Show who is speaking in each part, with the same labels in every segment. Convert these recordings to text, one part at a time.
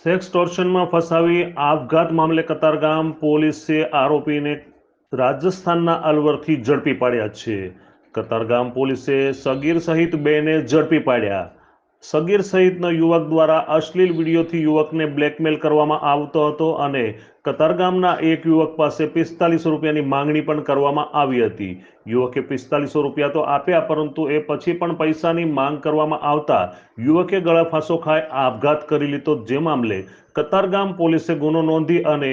Speaker 1: સેક્સટોર્શનમાં ફસાવી આપઘાત મામલે કતારગામ પોલીસે આરોપીને રાજસ્થાનના અલવરથી ઝડપી પાડ્યા છે. કતારગામ પોલીસે સગીર સહિત બેને ઝડપી પાડ્યા. સગીર સહિતના યુવક દ્વારા અશ્લીલ વિડીયોથી યુવકને બ્લેકમેલ કરવામાં આવતો હતો અને કતારગામના એક યુવક પાસે 45 રૂપિયાની માંગણી પણ કરવામાં આવી હતી. યુવકે 4500 રૂપિયા તો આપ્યા, પરંતુ એ પછી પણ પૈસાની માંગ કરવામાં આવતા યુવકે ગળાફાંસો ખાઈ આપઘાત કરી લીધો. જે મામલે કતારગામ પોલીસે ગુનો નોંધી અને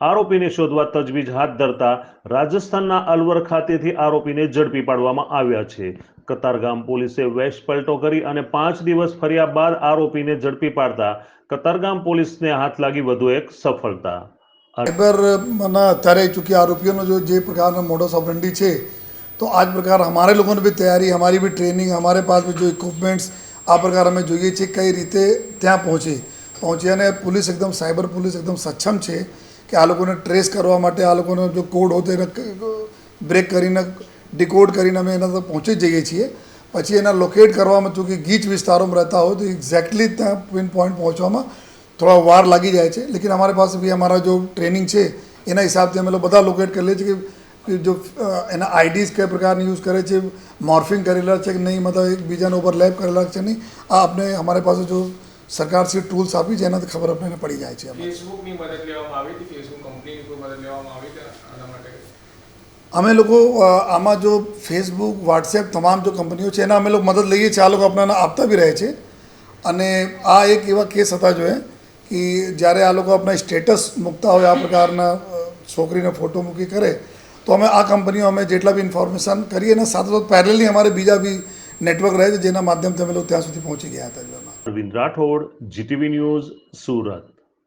Speaker 1: આરોપીને શોધવા તજવીજ હાથ ધરતા રાજસ્થાનના અલવર ખાતેથી આરોપીને ઝડપી પાડવામાં આવ્યા છે. કતારગામ પોલીસે વેશ પલટો કરી અને 5 દિવસ ફર્યા બાદ આરોપીને ઝડપી પાડતા કતારગામ પોલીસને હાથ લાગી વધુ એક સફળતા.
Speaker 2: साइबर અત્યારે चूँकि आरोपियों जो जे प्रकार का मोडस ऑपरेंडी है, तो आज प्रकार हमारे लोगों ने भी तैयारी, हमारी भी ट्रेनिंग, हमारे पास भी जो इक्विपमेंट्स आ प्रकार हमें જોઈએ છે કઈ રીતે ત્યાં પહોંચી અને પોલીસ એકદમ સાયબર પોલીસ એકદમ સક્ષમ છે કે આ લોકોને ટ્રેસ કરવા માટે આ લોકોનો જો કોડ હોય એને બ્રેક કરીને ડિકોડ કરીને અમે એના તક પહોંચી જઈએ છીએ. પછી એના લોકેટ કરવામાં ચૂંકि ગીચ વિસ્તારોમાં રહેતા હોય તો એક્ઝેક્ટલી ત્યાં પિન પોઈન્ટ પહોંચવામાં थोड़ा वार लगी जाए છે. लेकिन हमारे पास भी हमारा जो ट्रेनिंग है एना हिसाब से हम लोग બધા લોકેટ કરી લે છે કે जो એના આઈડીઝ કઈ પ્રકારની યુઝ કરે છે, મોર્ફિંગ કરેલા છે કે નહીં, મતલબ એકબીજાને ઓવરલેપ કરેલા છે નહીં, આ આપણે અમારે પાસે જો સરકાર से ટૂલ્સ આપી છે એનાથી ખબર આપણને પડી જાય છે.
Speaker 3: ફેસબુકની મદદ લેવામાં આવી હતી, ફેસબુક કંપનીની કોઈ મદદ લેવામાં આવી હતી આના માટે?
Speaker 2: અમે લોકો આમાં જો ફેસબુક, વોટ્સએપ તમામ જો કંપનીઓ છે એના અમે લોકો મદદ લઈએ છીએ. આ લોકો આપણને આપતા બી રહે છે. અને આ એક એવા કેસ હતા જો કે જ્યારે આ લોકો આપણા સ્ટેટસ મૂકતા હોય આ પ્રકારના છોકરીને ફોટો મૂકી કરે તો અમે આ કંપનીઓ અમે જેટલા બી ઇન્ફોર્મેશન કરીએ અને સાથોસાથ પેરેલલી અમારે બીજા બી નેટવર્ક રહે છે જેના માધ્યમથી અમે લોકો ત્યાં સુધી પહોંચી ગયા હતા.
Speaker 1: Arvind Rathod, GTV news, Surat.